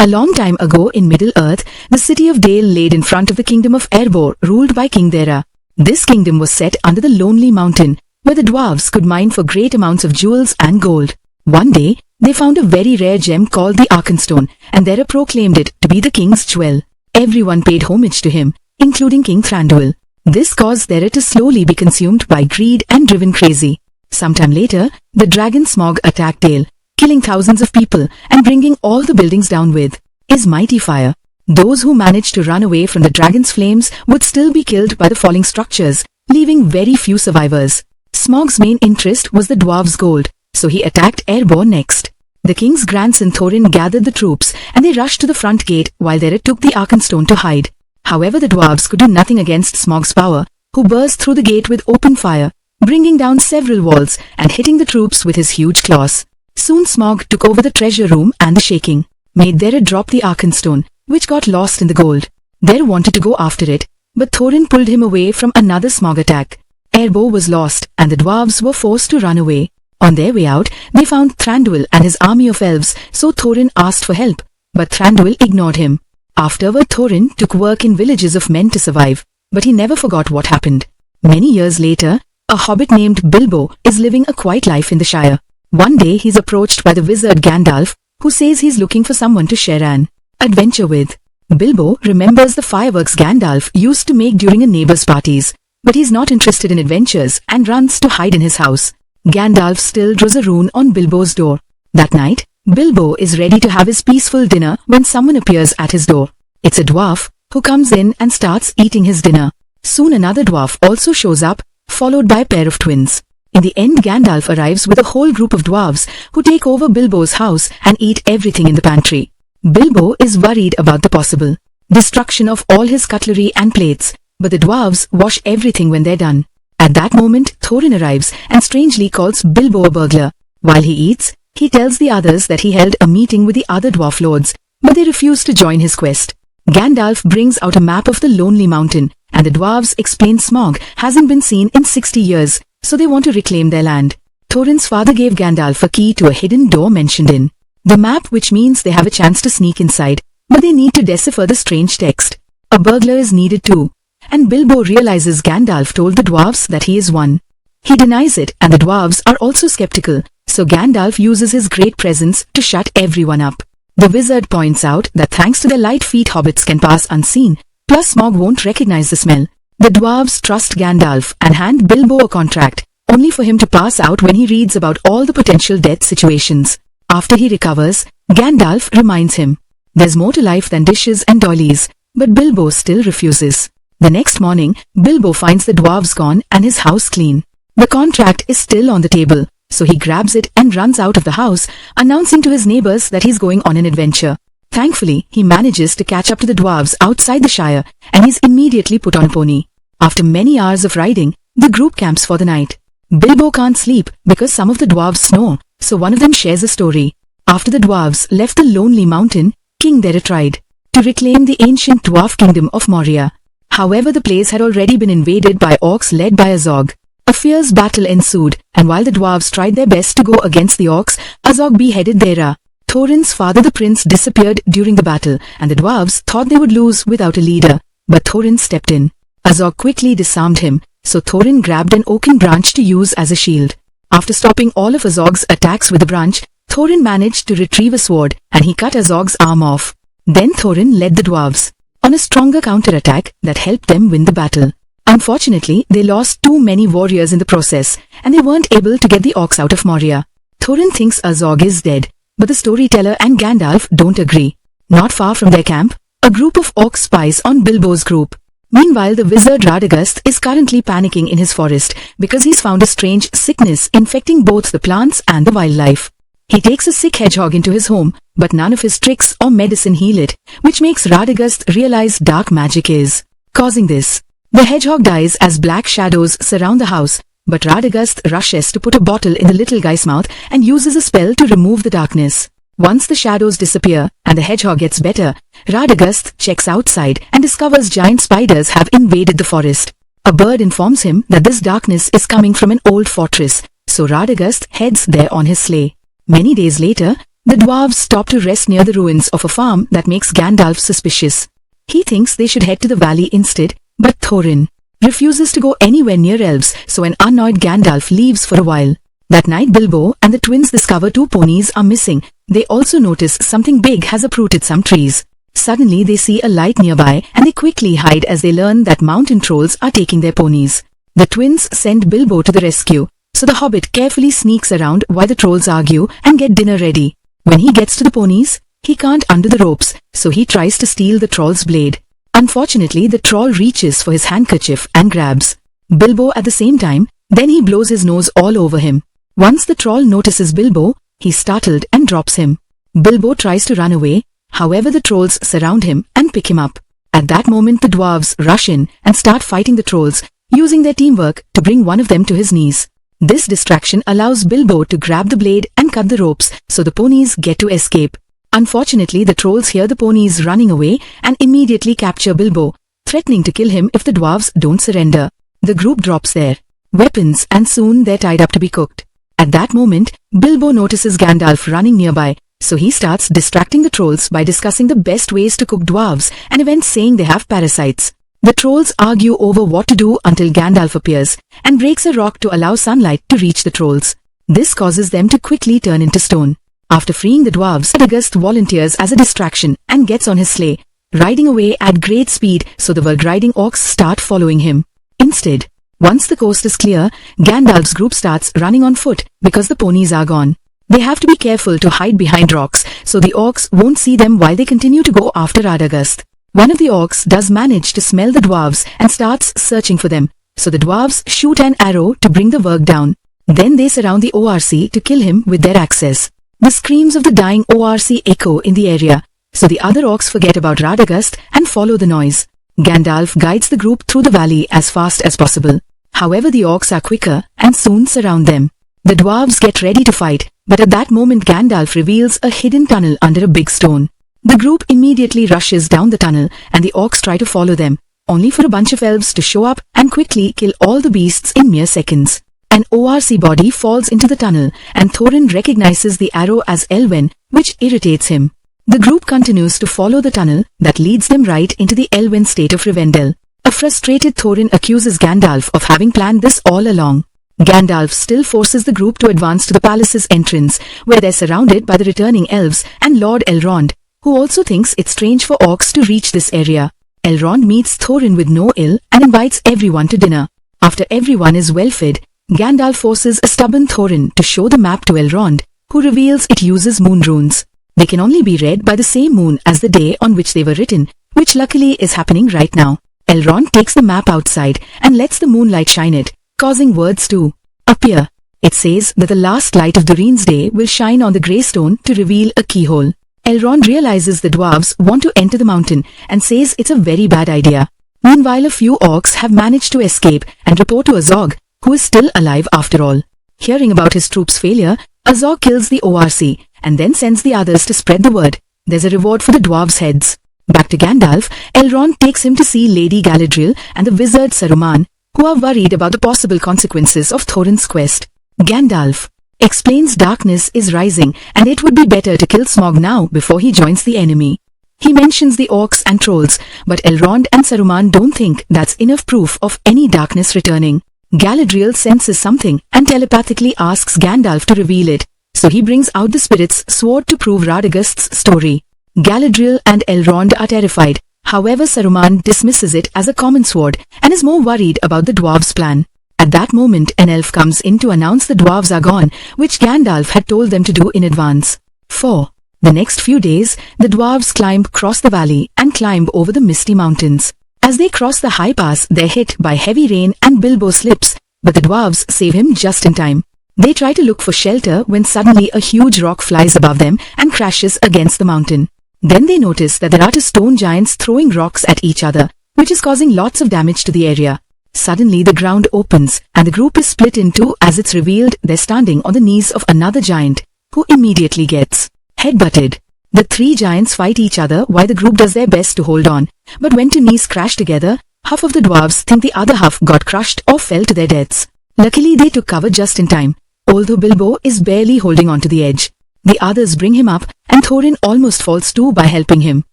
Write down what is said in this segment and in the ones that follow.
A long time ago in Middle-earth, the city of Dale laid in front of the kingdom of Erebor, ruled by King Dera. This kingdom was set under the lonely mountain, where the dwarves could mine for great amounts of jewels and gold. One day, they found a very rare gem called the Arkenstone, and Dera proclaimed it to be the king's jewel. Everyone paid homage to him, including King Thranduil. This caused Dera to slowly be consumed by greed and driven crazy. Sometime later, the dragon Smaug attacked Dale, killing thousands of people and bringing all the buildings down with his mighty fire. Those who managed to run away from the dragon's flames would still be killed by the falling structures, leaving very few survivors. Smaug's main interest was the dwarves' gold, so he attacked Erebor next. The king's grandson Thorin gathered the troops and they rushed to the front gate while Dera took the Arkenstone to hide. However, the dwarves could do nothing against Smaug's power, who burst through the gate with open fire, bringing down several walls and hitting the troops with his huge claws. Soon Smaug took over the treasure room, and the shaking made Dera drop the Arkenstone, which got lost in the gold. Dera wanted to go after it, but Thorin pulled him away from another Smaug attack. Erebor was lost, and the dwarves were forced to run away. On their way out, they found Thranduil and his army of elves, so Thorin asked for help, but Thranduil ignored him. Afterward, Thorin took work in villages of men to survive, but he never forgot what happened. Many years later, a hobbit named Bilbo is living a quiet life in the Shire. One day he's approached by the wizard Gandalf, who says he's looking for someone to share an adventure with. Bilbo remembers the fireworks Gandalf used to make during a neighbor's parties, but he's not interested in adventures and runs to hide in his house. Gandalf still draws a rune on Bilbo's door. That night, Bilbo is ready to have his peaceful dinner when someone appears at his door. It's a dwarf, who comes in and starts eating his dinner. Soon another dwarf also shows up, followed by a pair of twins. In the end, Gandalf arrives with a whole group of dwarves who take over Bilbo's house and eat everything in the pantry. Bilbo is worried about the possible destruction of all his cutlery and plates, but the dwarves wash everything when they're done. At that moment, Thorin arrives and strangely calls Bilbo a burglar. While he eats, he tells the others that he held a meeting with the other dwarf lords, but they refuse to join his quest. Gandalf brings out a map of the Lonely Mountain, and the dwarves explain Smaug hasn't been seen in 60 years, so they want to reclaim their land. Thorin's father gave Gandalf a key to a hidden door mentioned in the map, which means they have a chance to sneak inside, but they need to decipher the strange text. A burglar is needed too, and Bilbo realizes Gandalf told the dwarves that he is one. He denies it, and the dwarves are also skeptical, so Gandalf uses his great presence to shut everyone up. The wizard points out that thanks to their light feet, hobbits can pass unseen, plus Smaug won't recognize the smell. The dwarves trust Gandalf and hand Bilbo a contract, only for him to pass out when he reads about all the potential death situations. After he recovers, Gandalf reminds him there's more to life than dishes and doilies, but Bilbo still refuses. The next morning, Bilbo finds the dwarves gone and his house clean. The contract is still on the table, so he grabs it and runs out of the house, announcing to his neighbors that he's going on an adventure. Thankfully, he manages to catch up to the dwarves outside the Shire, and he's immediately put on a pony. After many hours of riding, the group camps for the night. Bilbo can't sleep because some of the dwarves snore, so one of them shares a story. After the dwarves left the Lonely Mountain, King Dera tried to reclaim the ancient Dwarf Kingdom of Moria. However, the place had already been invaded by orcs led by Azog. A fierce battle ensued, and while the dwarves tried their best to go against the orcs, Azog beheaded Dera. Thorin's father the prince disappeared during the battle, and the dwarves thought they would lose without a leader, but Thorin stepped in. Azog quickly disarmed him, so Thorin grabbed an oaken branch to use as a shield. After stopping all of Azog's attacks with the branch, Thorin managed to retrieve a sword, and he cut Azog's arm off. Then Thorin led the dwarves on a stronger counterattack that helped them win the battle. Unfortunately, they lost too many warriors in the process, and they weren't able to get the orcs out of Moria. Thorin thinks Azog is dead, but the storyteller and Gandalf don't agree. Not far from their camp, a group of orcs spies on Bilbo's group. Meanwhile, the wizard Radagast is currently panicking in his forest because he's found a strange sickness infecting both the plants and the wildlife. He takes a sick hedgehog into his home, but none of his tricks or medicine heal it, which makes Radagast realize dark magic is causing this. The hedgehog dies as black shadows surround the house, but Radagast rushes to put a bottle in the little guy's mouth and uses a spell to remove the darkness. Once the shadows disappear and the hedgehog gets better, Radagast checks outside and discovers giant spiders have invaded the forest. A bird informs him that this darkness is coming from an old fortress, so Radagast heads there on his sleigh. Many days later, The dwarves stop to rest near the ruins of a farm that makes Gandalf suspicious. He thinks they should head to the valley instead, but Thorin refuses to go anywhere near elves, so an annoyed Gandalf leaves for a while. That night Bilbo and the twins discover 2 ponies are missing. They also notice something big has uprooted some trees. Suddenly they see a light nearby and they quickly hide as they learn that mountain trolls are taking their ponies. The twins send Bilbo to the rescue, so the hobbit carefully sneaks around while the trolls argue and get dinner ready. When he gets to the ponies, he can't undo the ropes, so he tries to steal the troll's blade. Unfortunately, the troll reaches for his handkerchief and grabs Bilbo at the same time, then he blows his nose all over him. Once the troll notices Bilbo, he's startled and drops him. Bilbo tries to run away, however the trolls surround him and pick him up. At that moment the dwarves rush in and start fighting the trolls, using their teamwork to bring one of them to his knees. This distraction allows Bilbo to grab the blade and cut the ropes so the ponies get to escape. Unfortunately, the trolls hear the ponies running away and immediately capture Bilbo, threatening to kill him if the dwarves don't surrender. The group drops their weapons and soon they're tied up to be cooked. At that moment, Bilbo notices Gandalf running nearby, so he starts distracting the trolls by discussing the best ways to cook dwarves and even saying they have parasites. The trolls argue over what to do until Gandalf appears and breaks a rock to allow sunlight to reach the trolls. This causes them to quickly turn into stone. After freeing the dwarves, Radagast volunteers as a distraction and gets on his sleigh, riding away at great speed so the word-riding orcs start following him. Instead, once the coast is clear, Gandalf's group starts running on foot because the ponies are gone. They have to be careful to hide behind rocks so the orcs won't see them while they continue to go after Radagast. One of the orcs does manage to smell the dwarves and starts searching for them, so the dwarves shoot an arrow to bring the work down. Then they surround the ORC to kill him with their axes. The screams of the dying ORC echo in the area, so the other orcs forget about Radagast and follow the noise. Gandalf guides the group through the valley as fast as possible. However, the orcs are quicker and soon surround them. The dwarves get ready to fight, but at that moment Gandalf reveals a hidden tunnel under a big stone. The group immediately rushes down the tunnel and the orcs try to follow them, only for a bunch of elves to show up and quickly kill all the beasts in mere seconds. An ORC body falls into the tunnel and Thorin recognizes the arrow as Elven, which irritates him. The group continues to follow the tunnel that leads them right into the Elven state of Rivendell. A frustrated Thorin accuses Gandalf of having planned this all along. Gandalf still forces the group to advance to the palace's entrance, where they're surrounded by the returning elves and Lord Elrond, who also thinks it's strange for orcs to reach this area. Elrond meets Thorin with no ill and invites everyone to dinner. After everyone is well fed, Gandalf forces a stubborn Thorin to show the map to Elrond, who reveals it uses moon runes. They can only be read by the same moon as the day on which they were written, which luckily is happening right now. Elrond takes the map outside and lets the moonlight shine it, causing words to appear. It says that the last light of Durin's day will shine on the grey stone to reveal a keyhole. Elrond realizes the dwarves want to enter the mountain and says it's a very bad idea. Meanwhile, a few orcs have managed to escape and report to Azog, who is still alive after all. Hearing about his troops' failure, Azog kills the ORC and then sends the others to spread the word. There's a reward for the dwarves' heads. Back to Gandalf, Elrond takes him to see Lady Galadriel and the wizard Saruman, who are worried about the possible consequences of Thorin's quest. Gandalf explains darkness is rising and it would be better to kill Smaug now before he joins the enemy. He mentions the orcs and trolls, but Elrond and Saruman don't think that's enough proof of any darkness returning. Galadriel senses something and telepathically asks Gandalf to reveal it, so he brings out the spirit's sword to prove Radagast's story. Galadriel and Elrond are terrified, however Saruman dismisses it as a common sword and is more worried about the dwarves' plan. At that moment, an elf comes in to announce the dwarves are gone, which Gandalf had told them to do in advance. For the next few days, the dwarves climb across the valley and climb over the misty mountains. As they cross the high pass, they're hit by heavy rain and Bilbo slips, but the dwarves save him just in time. They try to look for shelter when suddenly a huge rock flies above them and crashes against the mountain. Then they notice that there are 2 stone giants throwing rocks at each other, which is causing lots of damage to the area. Suddenly the ground opens and the group is split in 2 as it's revealed they're standing on the knees of another giant, who immediately gets headbutted. The 3 giants fight each other while the group does their best to hold on, but when 2 knees crash together, half of the dwarves think the other half got crushed or fell to their deaths. Luckily they took cover just in time, although Bilbo is barely holding on to the edge. The others bring him up, and Thorin almost falls too by helping him.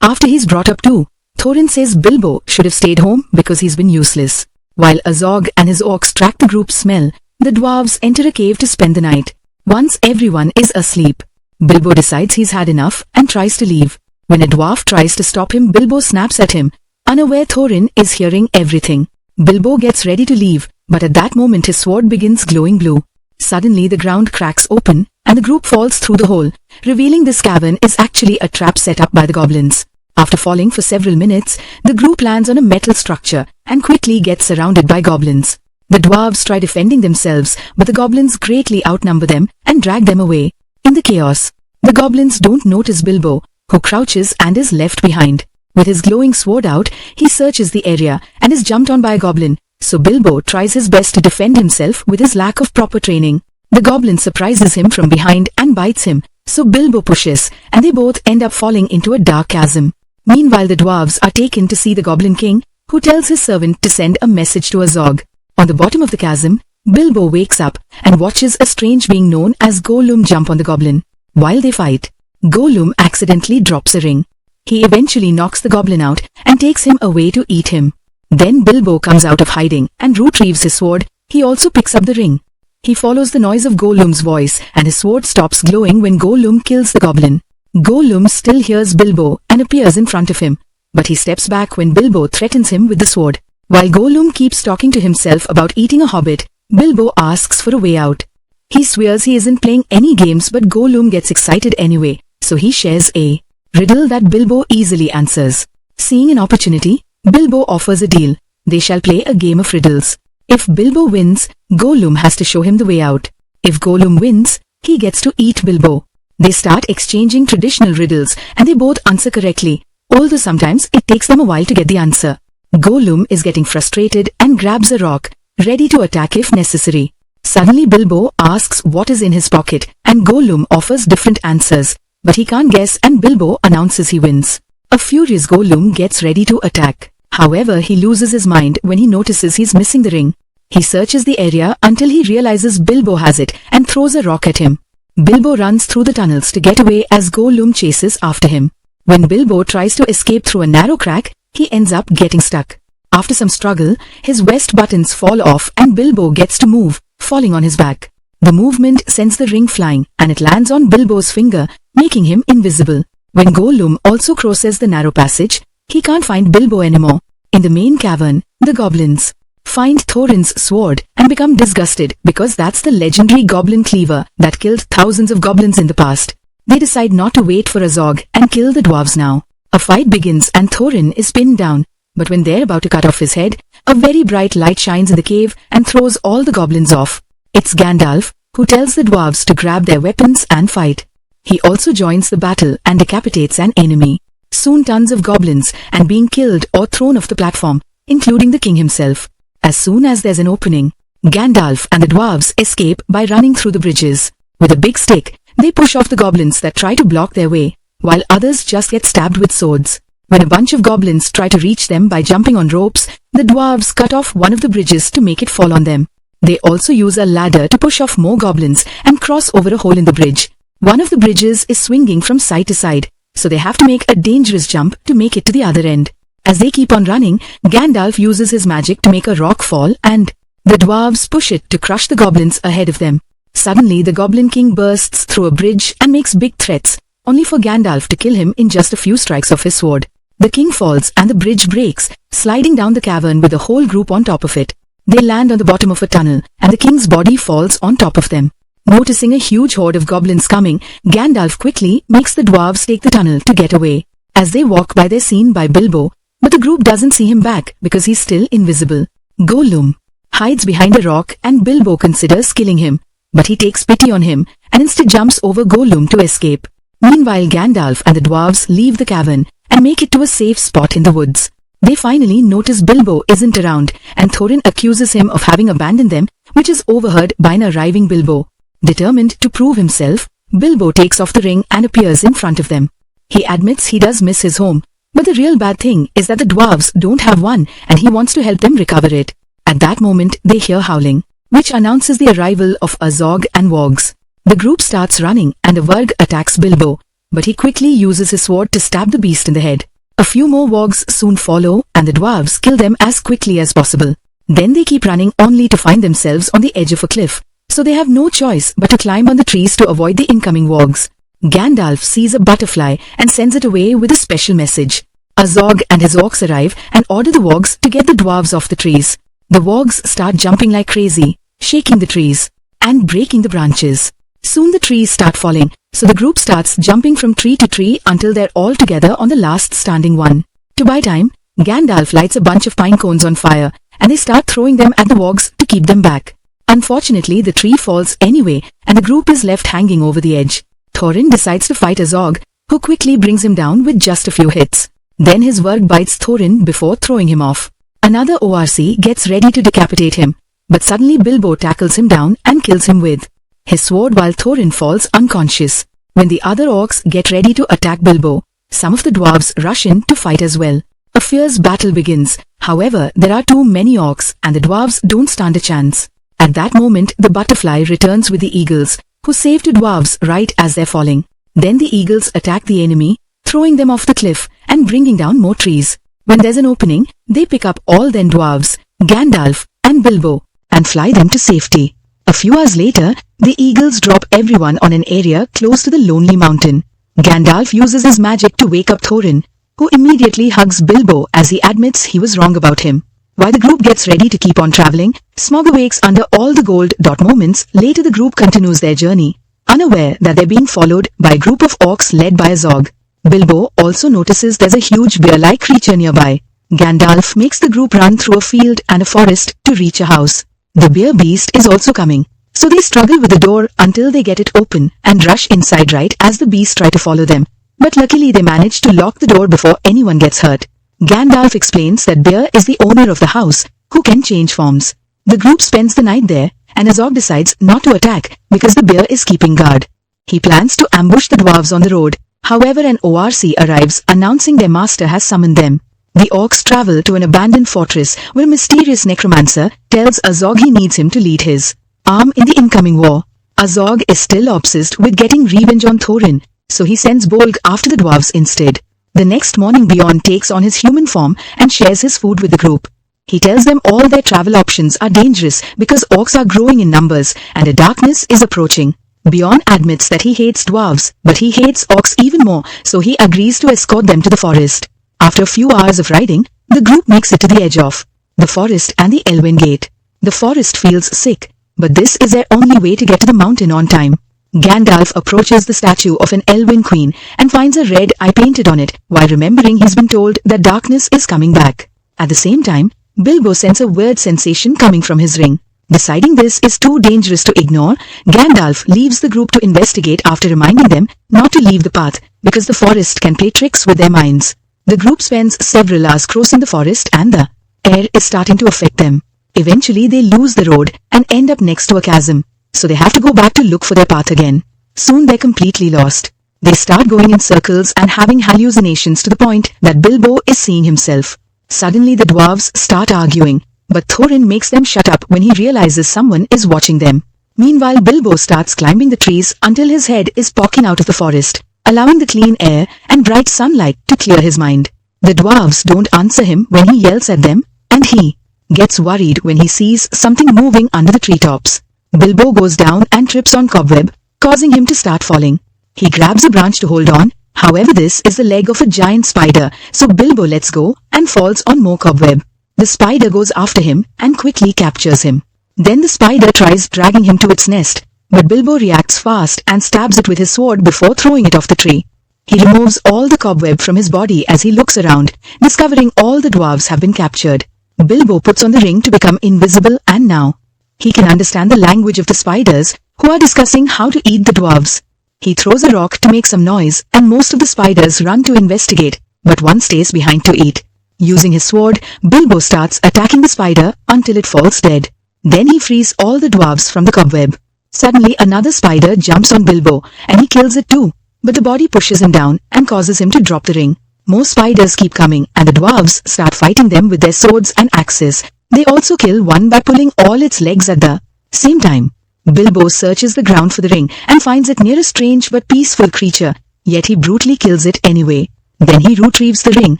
After he's brought up too, Thorin says Bilbo should have stayed home because he's been useless. While Azog and his orcs track the group's smell, the dwarves enter a cave to spend the night. Once everyone is asleep, Bilbo decides he's had enough and tries to leave. When a dwarf tries to stop him, Bilbo snaps at him, unaware Thorin is hearing everything. Bilbo gets ready to leave, but at that moment his sword begins glowing blue. Suddenly the ground cracks open, and the group falls through the hole, revealing this cavern is actually a trap set up by the goblins. After falling for several minutes, the group lands on a metal structure and quickly gets surrounded by goblins. The dwarves try defending themselves, but the goblins greatly outnumber them and drag them away. In the chaos, the goblins don't notice Bilbo, who crouches and is left behind. With his glowing sword out, he searches the area and is jumped on by a goblin, so Bilbo tries his best to defend himself with his lack of proper training. The goblin surprises him from behind and bites him, so Bilbo pushes, and they both end up falling into a dark chasm. Meanwhile, the dwarves are taken to see the Goblin King, who tells his servant to send a message to Azog. On the bottom of the chasm, Bilbo wakes up and watches a strange being known as Gollum jump on the goblin. While they fight, Gollum accidentally drops a ring. He eventually knocks the goblin out and takes him away to eat him. Then Bilbo comes out of hiding and retrieves his sword. He also picks up the ring. He follows the noise of Gollum's voice, and his sword stops glowing when Gollum kills the goblin. Gollum still hears Bilbo and appears in front of him, but he steps back when Bilbo threatens him with the sword. While Gollum keeps talking to himself about eating a hobbit, Bilbo asks for a way out. He swears he isn't playing any games, but Gollum gets excited anyway, so he shares a riddle that Bilbo easily answers. Seeing an opportunity, Bilbo offers a deal. They shall play a game of riddles. If Bilbo wins, Gollum has to show him the way out. If Gollum wins, he gets to eat Bilbo. They start exchanging traditional riddles, and they both answer correctly, although sometimes it takes them a while to get the answer. Gollum is getting frustrated and grabs a rock, ready to attack if necessary. Suddenly Bilbo asks what is in his pocket, and Gollum offers different answers, but he can't guess, and Bilbo announces he wins. A furious Gollum gets ready to attack. However, he loses his mind when he notices he's missing the ring. He searches the area until he realizes Bilbo has it and throws a rock at him. Bilbo runs through the tunnels to get away as Gollum chases after him. When Bilbo tries to escape through a narrow crack, he ends up getting stuck. After some struggle, his vest buttons fall off and Bilbo gets to move, falling on his back. The movement sends the ring flying, and it lands on Bilbo's finger, making him invisible. When Gollum also crosses the narrow passage, he can't find Bilbo anymore. In the main cavern, the goblins find Thorin's sword and become disgusted because that's the legendary goblin cleaver that killed thousands of goblins in the past. They decide not to wait for Azog and kill the dwarves now. A fight begins and Thorin is pinned down, but when they're about to cut off his head, a very bright light shines in the cave and throws all the goblins off. It's Gandalf, who tells the dwarves to grab their weapons and fight. He also joins the battle and decapitates an enemy. Soon tons of goblins and being killed or thrown off the platform, including the king himself. As soon as there's an opening, Gandalf and the dwarves escape by running through the bridges. With a big stick, they push off the goblins that try to block their way, while others just get stabbed with swords. When a bunch of goblins try to reach them by jumping on ropes, the dwarves cut off one of the bridges to make it fall on them. They also use a ladder to push off more goblins and cross over a hole in the bridge. One of the bridges is swinging from side to side, so they have to make a dangerous jump to make it to the other end. As they keep on running, Gandalf uses his magic to make a rock fall, and the dwarves push it to crush the goblins ahead of them. Suddenly, the Goblin King bursts through a bridge and makes big threats, only for Gandalf to kill him in just a few strikes of his sword. The king falls and the bridge breaks, sliding down the cavern with the whole group on top of it. They land on the bottom of a tunnel, and the king's body falls on top of them. Noticing a huge horde of goblins coming, Gandalf quickly makes the dwarves take the tunnel to get away. As they walk by, they're seen by Bilbo, but the group doesn't see him back because he's still invisible. Gollum hides behind a rock and Bilbo considers killing him, but he takes pity on him and instead jumps over Gollum to escape. Meanwhile, Gandalf and the dwarves leave the cavern and make it to a safe spot in the woods. They finally notice Bilbo isn't around, and Thorin accuses him of having abandoned them, which is overheard by an arriving Bilbo. Determined to prove himself, Bilbo takes off the ring and appears in front of them. He admits he does miss his home, but the real bad thing is that the dwarves don't have one and he wants to help them recover it. At that moment, they hear howling, which announces the arrival of Azog and wargs. The group starts running and the warg attacks Bilbo, but he quickly uses his sword to stab the beast in the head. A few more wargs soon follow and the dwarves kill them as quickly as possible. Then they keep running only to find themselves on the edge of a cliff, so they have no choice but to climb on the trees to avoid the incoming wargs. Gandalf sees a butterfly and sends it away with a special message. Azog and his orcs arrive and order the wargs to get the dwarves off the trees. The wargs start jumping like crazy, shaking the trees and breaking the branches. Soon the trees start falling, so the group starts jumping from tree to tree until they're all together on the last standing one. To buy time, Gandalf lights a bunch of pine cones on fire and they start throwing them at the wargs to keep them back. Unfortunately, the tree falls anyway and the group is left hanging over the edge. Thorin decides to fight Azog, who quickly brings him down with just a few hits. Then his warg bites Thorin before throwing him off. Another ORC gets ready to decapitate him, but suddenly Bilbo tackles him down and kills him with his sword while Thorin falls unconscious. When the other orcs get ready to attack Bilbo, some of the dwarves rush in to fight as well. A fierce battle begins. However, there are too many orcs and the dwarves don't stand a chance. At that moment, the butterfly returns with the eagles, who save two dwarves right as they're falling. Then the eagles attack the enemy, throwing them off the cliff and bringing down more trees. When there's an opening, they pick up all 10 dwarves, Gandalf and Bilbo, and fly them to safety. A few hours later, the eagles drop everyone on an area close to the lonely mountain. Gandalf uses his magic to wake up Thorin, who immediately hugs Bilbo as he admits he was wrong about him. While the group gets ready to keep on traveling, Smaug awakes under all the gold. Moments later the group continues their journey, unaware that they're being followed by a group of orcs led by Azog. Bilbo also notices there's a huge bear-like creature nearby. Gandalf makes the group run through a field and a forest to reach a house. The bear beast is also coming, so they struggle with the door until they get it open and rush inside right as the beast try to follow them. But luckily they manage to lock the door before anyone gets hurt. Gandalf explains that Bear is the owner of the house, who can change forms. The group spends the night there, and Azog decides not to attack because the bear is keeping guard. He plans to ambush the dwarves on the road. However, an ORC arrives announcing their master has summoned them. The orcs travel to an abandoned fortress where a mysterious necromancer tells Azog he needs him to lead his arm in the incoming war. Azog is still obsessed with getting revenge on Thorin, so he sends Bolg after the dwarves instead. The next morning Bjorn takes on his human form and shares his food with the group. He tells them all their travel options are dangerous because orcs are growing in numbers and a darkness is approaching. Bjorn admits that he hates dwarves, but he hates orcs even more, so he agrees to escort them to the forest. After a few hours of riding, the group makes it to the edge of the forest and the Elven Gate. The forest feels sick, but this is their only way to get to the mountain on time. Gandalf approaches the statue of an elven queen and finds a red eye painted on it, while remembering he's been told that darkness is coming back. At the same time, Bilbo senses a weird sensation coming from his ring. Deciding this is too dangerous to ignore, Gandalf leaves the group to investigate after reminding them not to leave the path because the forest can play tricks with their minds. The group spends several hours crossing the forest and the air is starting to affect them. Eventually they lose the road and end up next to a chasm, so they have to go back to look for their path again. Soon they're completely lost. They start going in circles and having hallucinations to the point that Bilbo is seeing himself. Suddenly the dwarves start arguing, but Thorin makes them shut up when he realizes someone is watching them. Meanwhile, Bilbo starts climbing the trees until his head is poking out of the forest, allowing the clean air and bright sunlight to clear his mind. The dwarves don't answer him when he yells at them, and he gets worried when he sees something moving under the treetops. Bilbo goes down and trips on cobweb, causing him to start falling. He grabs a branch to hold on, however this is the leg of a giant spider, so Bilbo lets go and falls on more cobweb. The spider goes after him and quickly captures him. Then the spider tries dragging him to its nest, but Bilbo reacts fast and stabs it with his sword before throwing it off the tree. He removes all the cobweb from his body as he looks around, discovering all the dwarves have been captured. Bilbo puts on the ring to become invisible and now he can understand the language of the spiders, who are discussing how to eat the dwarves. He throws a rock to make some noise and most of the spiders run to investigate, but one stays behind to eat. Using his sword, Bilbo starts attacking the spider until it falls dead. Then he frees all the dwarves from the cobweb. Suddenly another spider jumps on Bilbo and he kills it too, but the body pushes him down and causes him to drop the ring. More spiders keep coming and the dwarves start fighting them with their swords and axes. They also kill one by pulling all its legs at the same time. Bilbo searches the ground for the ring and finds it near a strange but peaceful creature, yet he brutally kills it anyway. Then he retrieves the ring,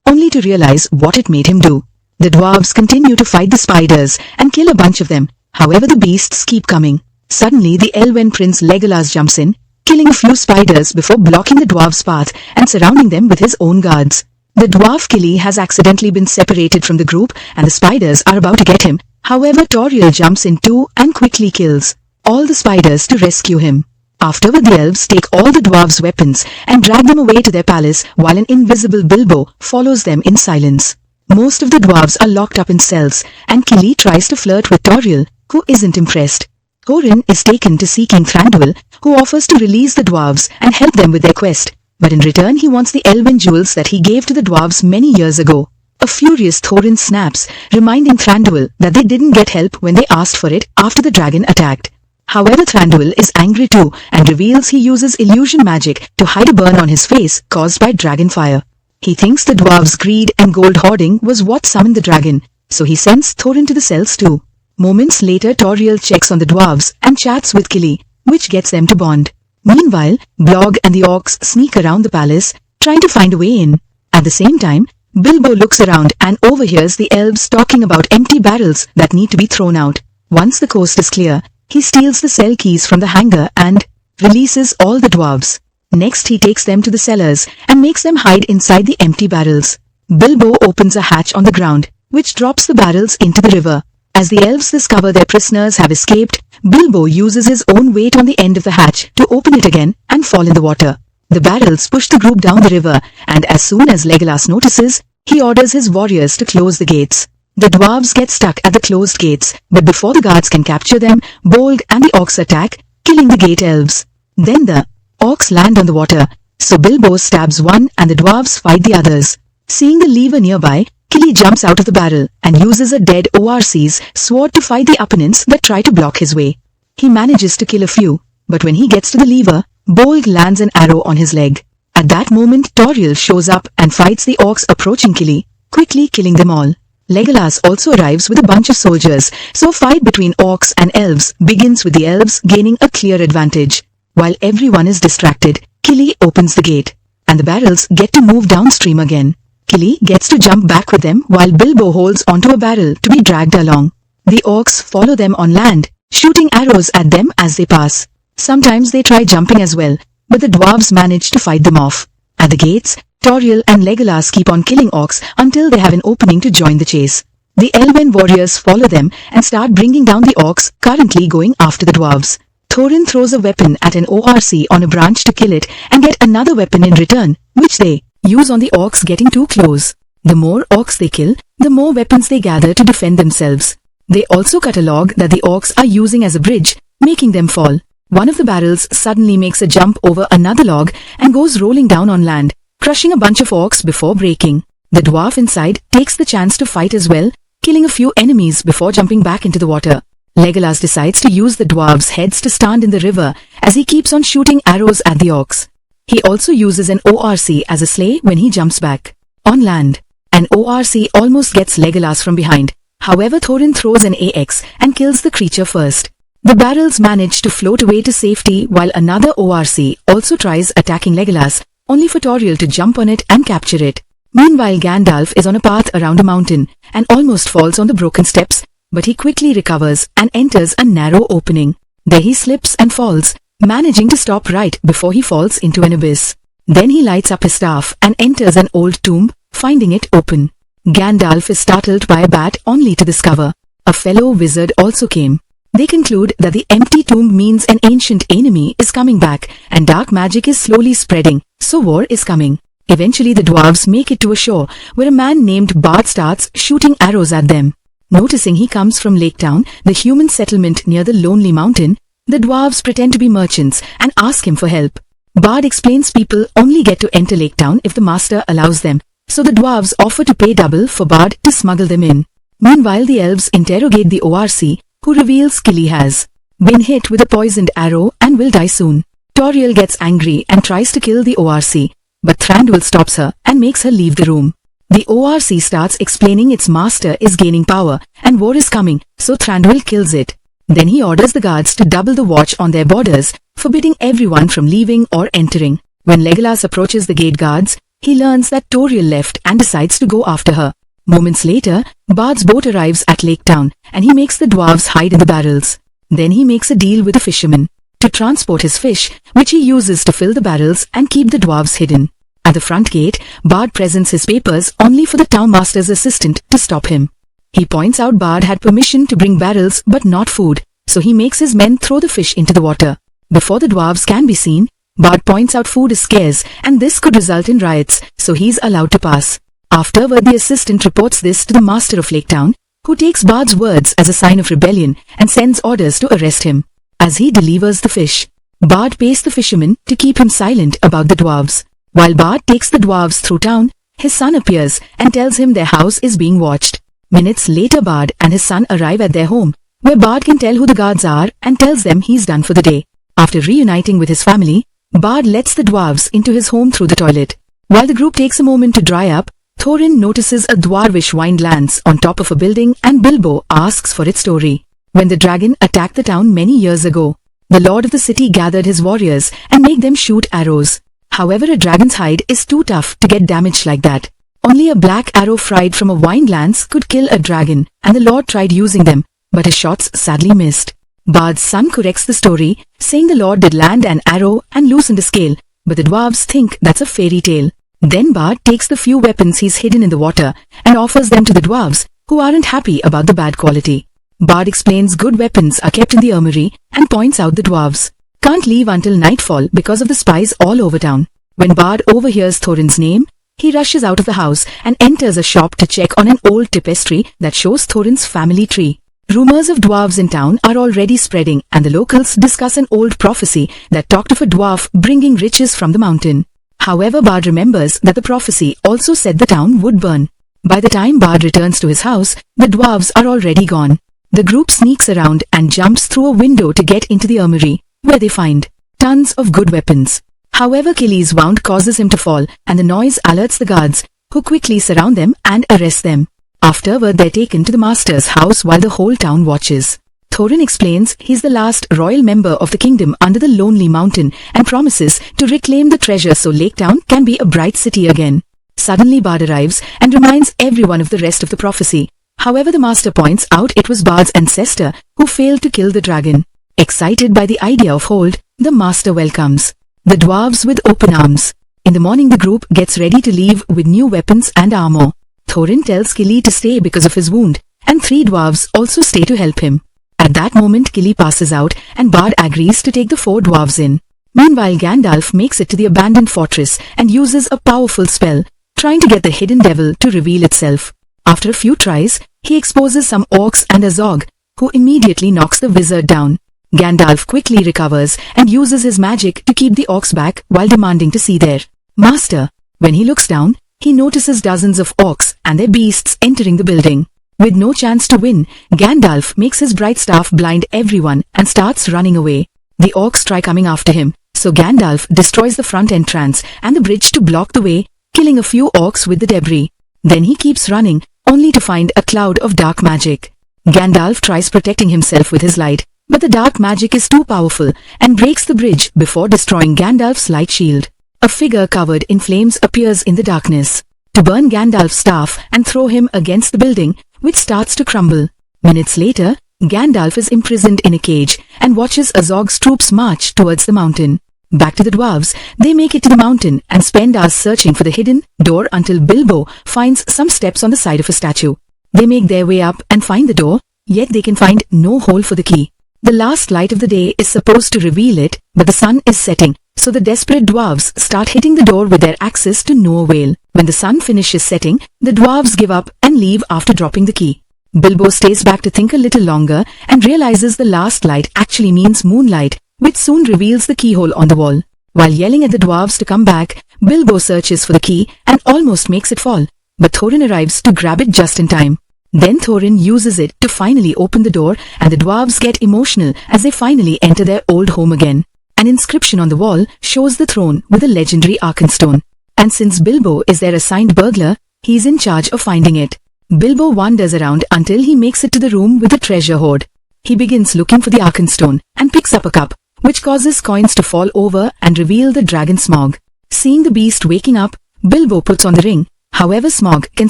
only to realize what it made him do. The dwarves continue to fight the spiders and kill a bunch of them, however the beasts keep coming. Suddenly the elven prince Legolas jumps in, killing a few spiders before blocking the dwarves' path and surrounding them with his own guards. The dwarf Killy has accidentally been separated from the group and the spiders are about to get him. However, Tauriel jumps in too and quickly kills all the spiders to rescue him. Afterward, the elves take all the dwarves' weapons and drag them away to their palace while an invisible Bilbo follows them in silence. Most of the dwarves are locked up in cells and Killy tries to flirt with Tauriel, who isn't impressed. Thorin is taken to see King Thranduil, who offers to release the dwarves and help them with their quest, but in return he wants the elven jewels that he gave to the dwarves many years ago. A furious Thorin snaps, reminding Thranduil that they didn't get help when they asked for it after the dragon attacked. However, Thranduil is angry too and reveals he uses illusion magic to hide a burn on his face caused by dragon fire. He thinks the dwarves' greed and gold hoarding was what summoned the dragon, so he sends Thorin to the cells too. Moments later, Tauriel checks on the dwarves and chats with Killy, which gets them to bond. Meanwhile, Blogg and the orcs sneak around the palace, trying to find a way in. At the same time, Bilbo looks around and overhears the elves talking about empty barrels that need to be thrown out. Once the coast is clear, he steals the cell keys from the hangar and releases all the dwarves. Next, he takes them to the cellars and makes them hide inside the empty barrels. Bilbo opens a hatch on the ground, which drops the barrels into the river. As the elves discover their prisoners have escaped, Bilbo uses his own weight on the end of the hatch to open it again and fall in the water. The barrels push the group down the river, and as soon as Legolas notices, he orders his warriors to close the gates. The dwarves get stuck at the closed gates, but before the guards can capture them, Bolg and the orcs attack, killing the gate elves. Then the orcs land on the water, so Bilbo stabs one and the dwarves fight the others. Seeing the lever nearby, Killy jumps out of the barrel and uses a dead ORC's sword to fight the opponents that try to block his way. He manages to kill a few, but when he gets to the lever, Bolg lands an arrow on his leg. At that moment, Tauriel shows up and fights the orcs approaching Killy, quickly killing them all. Legolas also arrives with a bunch of soldiers, so fight between orcs and elves begins with the elves gaining a clear advantage. While everyone is distracted, Killy opens the gate, and the barrels get to move downstream again. Killy gets to jump back with them while Bilbo holds onto a barrel to be dragged along. The orcs follow them on land, shooting arrows at them as they pass. Sometimes they try jumping as well, but the dwarves manage to fight them off. At the gates, Tauriel and Legolas keep on killing orcs until they have an opening to join the chase. The elven warriors follow them and start bringing down the orcs currently going after the dwarves. Thorin throws a weapon at an ORC on a branch to kill it and get another weapon in return, which they use on the orcs getting too close. The more orcs they kill, the more weapons they gather to defend themselves. They also cut a log that the orcs are using as a bridge, making them fall. One of the barrels suddenly makes a jump over another log and goes rolling down on land, crushing a bunch of orcs before breaking. The dwarf inside takes the chance to fight as well, killing a few enemies before jumping back into the water. Legolas decides to use the dwarves' heads to stand in the river as he keeps on shooting arrows at the orcs. He also uses an ORC as a sleigh when he jumps back. On land, an ORC almost gets Legolas from behind. However, Thorin throws an AX and kills the creature first. The barrels manage to float away to safety while another ORC also tries attacking Legolas, only for Tauriel to jump on it and capture it. Meanwhile, Gandalf is on a path around a mountain and almost falls on the broken steps, but he quickly recovers and enters a narrow opening. There he slips and falls, managing to stop right before he falls into an abyss. Then he lights up his staff and enters an old tomb, finding it open. Gandalf is startled by a bat only to discover a fellow wizard also came. They conclude that the empty tomb means an ancient enemy is coming back and dark magic is slowly spreading, so war is coming. Eventually the dwarves make it to a shore where a man named Bard starts shooting arrows at them. Noticing he comes from Lake Town, the human settlement near the Lonely Mountain, the dwarves pretend to be merchants and ask him for help. Bard explains people only get to enter Lake Town if the master allows them, so the dwarves offer to pay double for Bard to smuggle them in. Meanwhile, the elves interrogate the ORC, who reveals Killy has been hit with a poisoned arrow and will die soon. Tauriel gets angry and tries to kill the ORC, but Thranduil stops her and makes her leave the room. The ORC starts explaining its master is gaining power and war is coming, so Thranduil kills it. Then he orders the guards to double the watch on their borders, forbidding everyone from leaving or entering. When Legolas approaches the gate guards, he learns that Toriel left and decides to go after her. Moments later, Bard's boat arrives at Lake Town, and he makes the dwarves hide in the barrels. Then he makes a deal with the fisherman to transport his fish, which he uses to fill the barrels and keep the dwarves hidden. At the front gate, Bard presents his papers only for the townmaster's assistant to stop him. He points out Bard had permission to bring barrels but not food, so he makes his men throw the fish into the water. Before the dwarves can be seen, Bard points out food is scarce and this could result in riots, so he's allowed to pass. Afterward, the assistant reports this to the master of Lake Town, who takes Bard's words as a sign of rebellion and sends orders to arrest him. As he delivers the fish, Bard pays the fisherman to keep him silent about the dwarves. While Bard takes the dwarves through town, his son appears and tells him their house is being watched. Minutes later, Bard and his son arrive at their home, where Bard can tell who the guards are and tells them he's done for the day. After reuniting with his family, Bard lets the dwarves into his home through the toilet. While the group takes a moment to dry up, Thorin notices a dwarvish vine lands on top of a building and Bilbo asks for its story. When the dragon attacked the town many years ago, the lord of the city gathered his warriors and made them shoot arrows. However, a dragon's hide is too tough to get damaged like that. Only a black arrow fried from a vine lance could kill a dragon, and the lord tried using them, but his shots sadly missed. Bard's son corrects the story, saying the lord did land an arrow and loosened a scale, but the dwarves think that's a fairy tale. Then Bard takes the few weapons he's hidden in the water and offers them to the dwarves, who aren't happy about the bad quality. Bard explains good weapons are kept in the armory and points out the dwarves can't leave until nightfall because of the spies all over town. When Bard overhears Thorin's name, he rushes out of the house and enters a shop to check on an old tapestry that shows Thorin's family tree. Rumors of dwarves in town are already spreading, and the locals discuss an old prophecy that talked of a dwarf bringing riches from the mountain. However, Bard remembers that the prophecy also said the town would burn. By the time Bard returns to his house, the dwarves are already gone. The group sneaks around and jumps through a window to get into the armory, where they find tons of good weapons. However, Killy's wound causes him to fall, and the noise alerts the guards, who quickly surround them and arrest them. Afterward, they're taken to the master's house while the whole town watches. Thorin explains he's the last royal member of the kingdom under the Lonely Mountain and promises to reclaim the treasure so Lake Town can be a bright city again. Suddenly, Bard arrives and reminds everyone of the rest of the prophecy. However, the master points out it was Bard's ancestor who failed to kill the dragon. Excited by the idea of hold, the master welcomes the dwarves with open arms. In the morning, the group gets ready to leave with new weapons and armor. Thorin tells Killy to stay because of his wound, and 3 dwarves also stay to help him. At that moment, Killy passes out, and Bard agrees to take the 4 dwarves in. Meanwhile, Gandalf makes it to the abandoned fortress and uses a powerful spell, trying to get the hidden devil to reveal itself. After a few tries, he exposes some orcs and a Zog, who immediately knocks the wizard down. Gandalf quickly recovers and uses his magic to keep the orcs back while demanding to see their master. When he looks down, he notices dozens of orcs and their beasts entering the building. With no chance to win, Gandalf makes his bright staff blind everyone and starts running away. The orcs try coming after him, so Gandalf destroys the front entrance and the bridge to block the way, killing a few orcs with the debris. Then he keeps running, only to find a cloud of dark magic. Gandalf tries protecting himself with his light, but the dark magic is too powerful and breaks the bridge before destroying Gandalf's light shield. A figure covered in flames appears in the darkness to burn Gandalf's staff and throw him against the building, which starts to crumble. Minutes later, Gandalf is imprisoned in a cage and watches Azog's troops march towards the mountain. Back to the dwarves, they make it to the mountain and spend hours searching for the hidden door until Bilbo finds some steps on the side of a statue. They make their way up and find the door, yet they can find no hole for the key. The last light of the day is supposed to reveal it, but the sun is setting, so the desperate dwarves start hitting the door with their axes to no avail. When the sun finishes setting, the dwarves give up and leave after dropping the key. Bilbo stays back to think a little longer and realizes the last light actually means moonlight, which soon reveals the keyhole on the wall. While yelling at the dwarves to come back, Bilbo searches for the key and almost makes it fall, but Thorin arrives to grab it just in time. Then Thorin uses it to finally open the door, and the dwarves get emotional as they finally enter their old home again. An inscription on the wall shows the throne with a legendary Arkenstone. And since Bilbo is their assigned burglar, he's in charge of finding it. Bilbo wanders around until he makes it to the room with the treasure hoard. he begins looking for the Arkenstone and picks up a cup, which causes coins to fall over and reveal the dragon Smaug. Seeing the beast waking up, Bilbo puts on the ring. However, Smaug can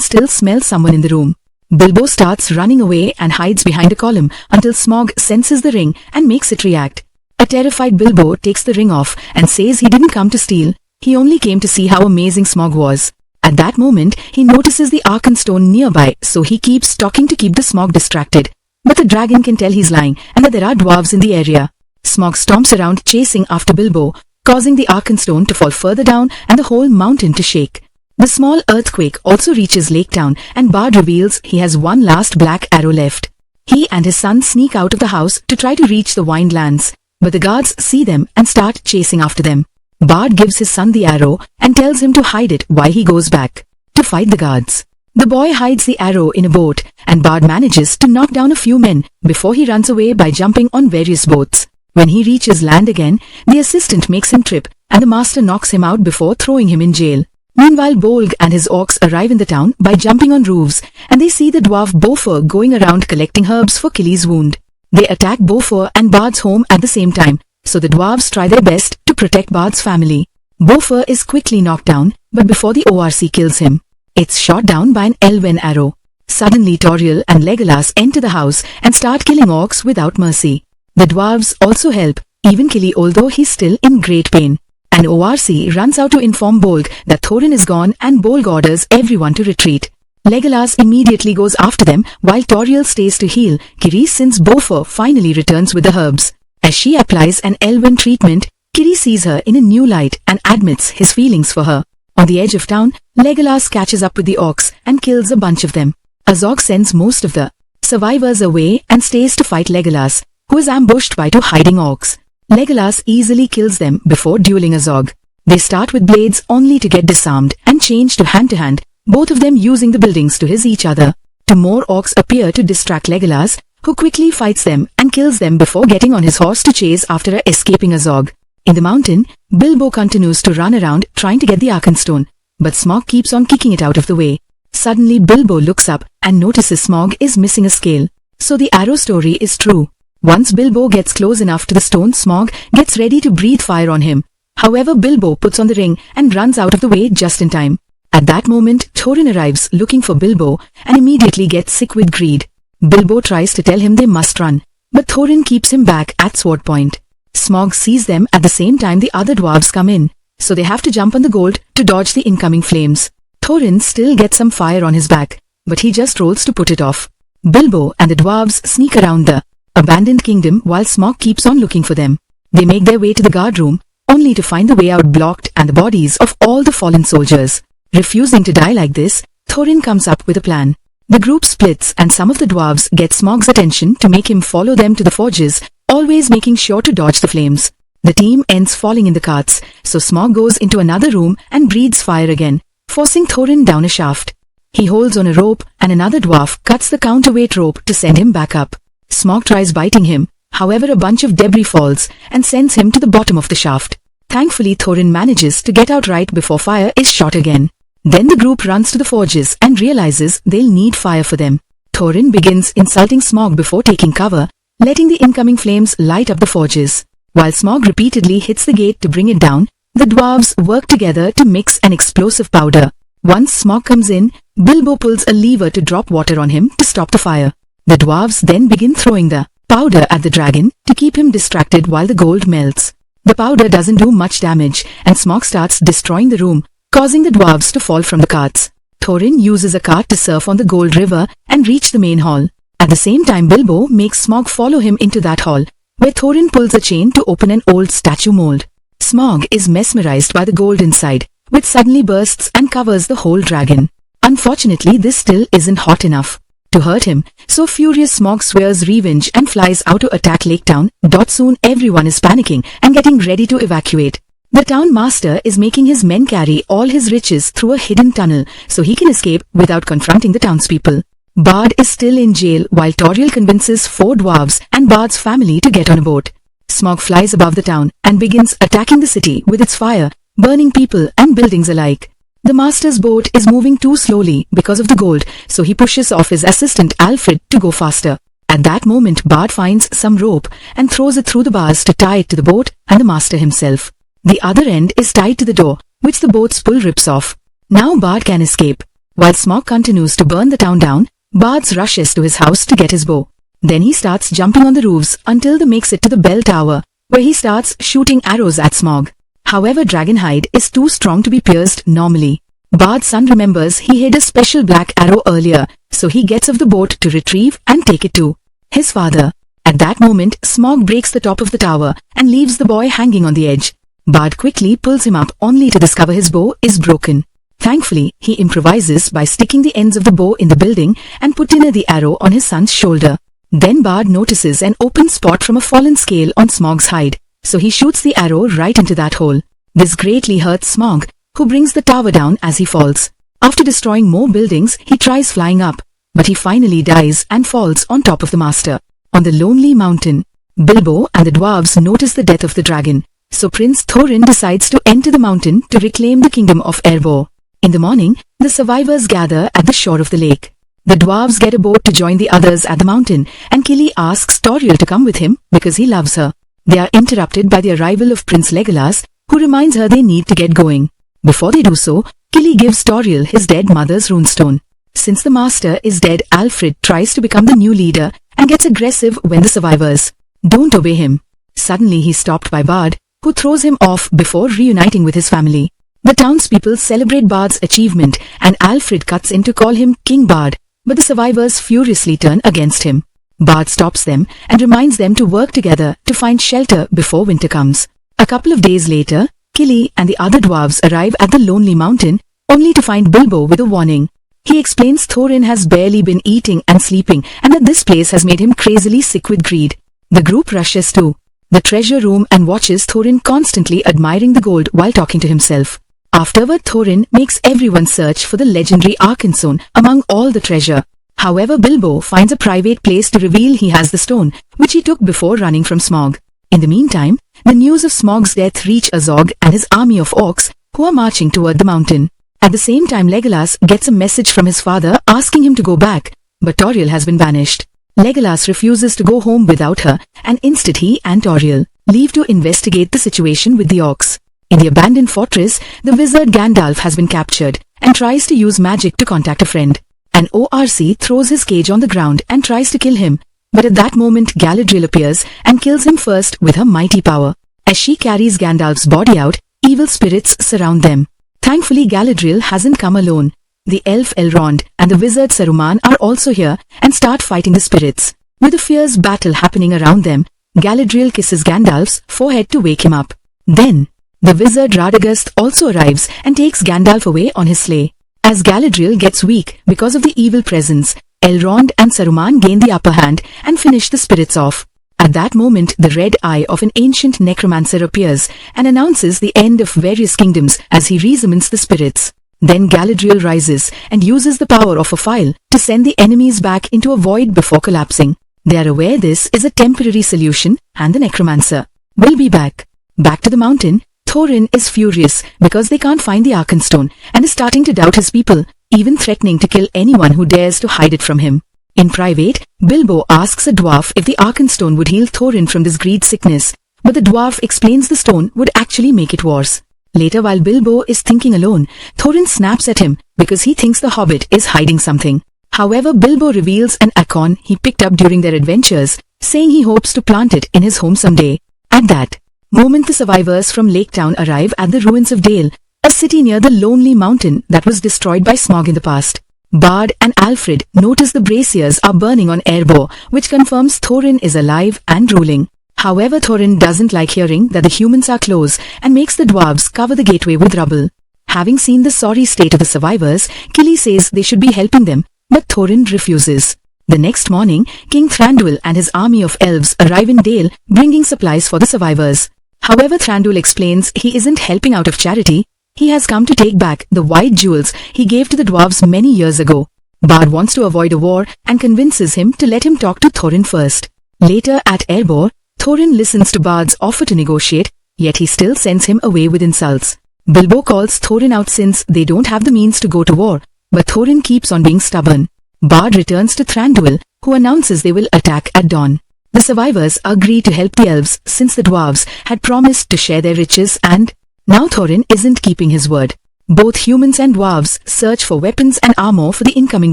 still smell someone in the room. Bilbo starts running away and hides behind a column until Smaug senses the ring and makes it react. A terrified Bilbo takes the ring off and says he didn't come to steal, he only came to see how amazing Smaug was. At that moment, he notices the Arkenstone nearby, so he keeps talking to keep the Smaug distracted. But the dragon can tell he's lying and that there are dwarves in the area. Smaug stomps around chasing after Bilbo, causing the Arkenstone to fall further down and the whole mountain to shake. The small earthquake also reaches Lake Town and Bard reveals he has one last black arrow left. He and his son sneak out of the house to try to reach the Windlands, but the guards see them and start chasing after them. Bard gives his son the arrow and tells him to hide it while he goes back to fight the guards. The boy hides the arrow in a boat and Bard manages to knock down a few men before he runs away by jumping on various boats. When he reaches land again, the assistant makes him trip and the master knocks him out before throwing him in jail. Meanwhile, Bolg and his orcs arrive in the town by jumping on roofs and they see the dwarf Bofur going around collecting herbs for Killy's wound. They attack Bofur and Bard's home at the same time, so the dwarves try their best to protect Bard's family. Bofur is quickly knocked down, but before the ORC kills him, it's shot down by an elven arrow. Suddenly Tauriel and Legolas enter the house and start killing orcs without mercy. The dwarves also help, even Killy although he's still in great pain. An ORC runs out to inform Bolg that Thorin is gone and Bolg orders everyone to retreat. Legolas immediately goes after them while Tauriel stays to heal Kiri since Bofur finally returns with the herbs. As she applies an elven treatment, Kiri sees her in a new light and admits his feelings for her. On the edge of town, Legolas catches up with the orcs and kills a bunch of them. Azog sends most of the survivors away and stays to fight Legolas, who is ambushed by two hiding orcs. Legolas easily kills them before dueling Azog. They start with blades only to get disarmed and change to hand, both of them using the buildings to hit each other. Two more orcs appear to distract Legolas, who quickly fights them and kills them before getting on his horse to chase after escaping Azog. In the mountain, Bilbo continues to run around trying to get the Arkenstone, but Smaug keeps on kicking it out of the way. Suddenly Bilbo looks up and notices Smaug is missing a scale. So the arrow story is true. Once Bilbo gets close enough to the stone, Smaug gets ready to breathe fire on him. However, Bilbo puts on the ring and runs out of the way just in time. At that moment, Thorin arrives looking for Bilbo and immediately gets sick with greed. Bilbo tries to tell him they must run, but Thorin keeps him back at sword point. Smaug sees them at the same time the other dwarves come in, so they have to jump on the gold to dodge the incoming flames. Thorin still gets some fire on his back, but he just rolls to put it off. Bilbo and the dwarves sneak around the abandoned kingdom while Smaug keeps on looking for them. They make their way to the guard room, only to find the way out blocked and the bodies of all the fallen soldiers. Refusing to die like this, Thorin comes up with a plan. The group splits and some of the dwarves get Smaug's attention to make him follow them to the forges, always making sure to dodge the flames. The team ends falling in the carts, so Smaug goes into another room and breathes fire again, forcing Thorin down a shaft. He holds on a rope and another dwarf cuts the counterweight rope to send him back up. Smaug tries biting him, however a bunch of debris falls and sends him to the bottom of the shaft. Thankfully Thorin manages to get out right before fire is shot again. Then the group runs to the forges and realizes they'll need fire for them. Thorin begins insulting Smaug before taking cover, letting the incoming flames light up the forges. While Smaug repeatedly hits the gate to bring it down, the dwarves work together to mix an explosive powder. Once Smaug comes in, Bilbo pulls a lever to drop water on him to stop the fire. The dwarves then begin throwing the powder at the dragon to keep him distracted while the gold melts. The powder doesn't do much damage and Smaug starts destroying the room, causing the dwarves to fall from the carts. Thorin uses a cart to surf on the gold river and reach the main hall. At the same time, Bilbo makes Smaug follow him into that hall, where Thorin pulls a chain to open an old statue mold. Smaug is mesmerized by the gold inside, which suddenly bursts and covers the whole dragon. Unfortunately, this still isn't hot enough to hurt him, so furious Smaug swears revenge and flies out to attack Lake Town. Soon everyone is panicking and getting ready to evacuate. The town master is making his men carry all his riches through a hidden tunnel so he can escape without confronting the townspeople. Bard is still in jail while Tauriel convinces 4 dwarves and Bard's family to get on a boat. Smaug flies above the town and begins attacking the city with its fire, burning people and buildings alike. The master's boat is moving too slowly because of the gold, so he pushes off his assistant Alfred to go faster. At that moment Bard finds some rope and throws it through the bars to tie it to the boat and the master himself. The other end is tied to the door, which the boat's pull rips off. Now Bard can escape. While Smaug continues to burn the town down, Bard rushes to his house to get his bow. Then he starts jumping on the roofs until they makes it to the bell tower, where he starts shooting arrows at Smaug. However, Dragonhide is too strong to be pierced normally. Bard's son remembers he hid a special black arrow earlier, so he gets off the boat to retrieve and take it to his father. At that moment, Smaug breaks the top of the tower and leaves the boy hanging on the edge. Bard quickly pulls him up only to discover his bow is broken. Thankfully, he improvises by sticking the ends of the bow in the building and putting the arrow on his son's shoulder. Then Bard notices an open spot from a fallen scale on Smaug's hide, so he shoots the arrow right into that hole. This greatly hurts Smaug, who brings the tower down as he falls. After destroying more buildings, he tries flying up, but he finally dies and falls on top of the master. On the lonely mountain, Bilbo and the dwarves notice the death of the dragon, so Prince Thorin decides to enter the mountain to reclaim the kingdom of Erebor. In the morning, the survivors gather at the shore of the lake. The dwarves get a boat to join the others at the mountain, and Kili asks Tauriel to come with him because he loves her. They are interrupted by the arrival of Prince Legolas, who reminds her they need to get going. Before they do so, Kili gives Tauriel his dead mother's runestone. Since the master is dead, Alfred tries to become the new leader and gets aggressive when the survivors don't obey him. Suddenly he's stopped by Bard, who throws him off before reuniting with his family. The townspeople celebrate Bard's achievement and Alfred cuts in to call him King Bard, but the survivors furiously turn against him. Bard stops them and reminds them to work together to find shelter before winter comes. A couple of days later, Kili and the other dwarves arrive at the lonely mountain, only to find Bilbo with a warning. He explains Thorin has barely been eating and sleeping and that this place has made him crazily sick with greed. The group rushes to the treasure room and watches Thorin constantly admiring the gold while talking to himself. Afterward, Thorin makes everyone search for the legendary Arkenstone among all the treasure. However, Bilbo finds a private place to reveal he has the stone, which he took before running from Smaug. In the meantime, the news of Smaug's death reach Azog and his army of orcs, who are marching toward the mountain. At the same time, Legolas gets a message from his father asking him to go back, but Tauriel has been banished. Legolas refuses to go home without her, and instead he and Tauriel leave to investigate the situation with the orcs. In the abandoned fortress, the wizard Gandalf has been captured and tries to use magic to contact a friend. An ORC throws his cage on the ground and tries to kill him, but at that moment Galadriel appears and kills him first with her mighty power. As she carries Gandalf's body out, evil spirits surround them. Thankfully, Galadriel hasn't come alone. The elf Elrond and the wizard Saruman are also here and start fighting the spirits. With a fierce battle happening around them, Galadriel kisses Gandalf's forehead to wake him up. Then, the wizard Radagast also arrives and takes Gandalf away on his sleigh. As Galadriel gets weak because of the evil presence, Elrond and Saruman gain the upper hand and finish the spirits off. At that moment, the red eye of an ancient necromancer appears and announces the end of various kingdoms as he resummons the spirits. Then Galadriel rises and uses the power of a file to send the enemies back into a void before collapsing. They are aware this is a temporary solution and the necromancer will be back. Back to the mountain, Thorin is furious because they can't find the Arkenstone and is starting to doubt his people, even threatening to kill anyone who dares to hide it from him. In private, Bilbo asks a dwarf if the Arkenstone would heal Thorin from this greed sickness, but the dwarf explains the stone would actually make it worse. Later, while Bilbo is thinking alone, Thorin snaps at him because he thinks the Hobbit is hiding something. However, Bilbo reveals an acorn he picked up during their adventures, saying he hopes to plant it in his home someday. At that moment, the survivors from Lake Town arrive at the ruins of Dale, a city near the lonely mountain that was destroyed by Smaug in the past. Bard and Alfred notice the braziers are burning on Erebor, which confirms Thorin is alive and ruling. However, Thorin doesn't like hearing that the humans are close and makes the dwarves cover the gateway with rubble. Having seen the sorry state of the survivors, Kili says they should be helping them, but Thorin refuses. The next morning, King Thranduil and his army of elves arrive in Dale, bringing supplies for the survivors. However, Thranduil explains he isn't helping out of charity. He has come to take back the white jewels he gave to the dwarves many years ago. Bard wants to avoid a war and convinces him to let him talk to Thorin first. Later at Erebor, Thorin listens to Bard's offer to negotiate, yet he still sends him away with insults. Bilbo calls Thorin out since they don't have the means to go to war, but Thorin keeps on being stubborn. Bard returns to Thranduil who announces they will attack at dawn. The survivors agree to help the elves since the dwarves had promised to share their riches, and now Thorin isn't keeping his word. Both humans and dwarves search for weapons and armor for the incoming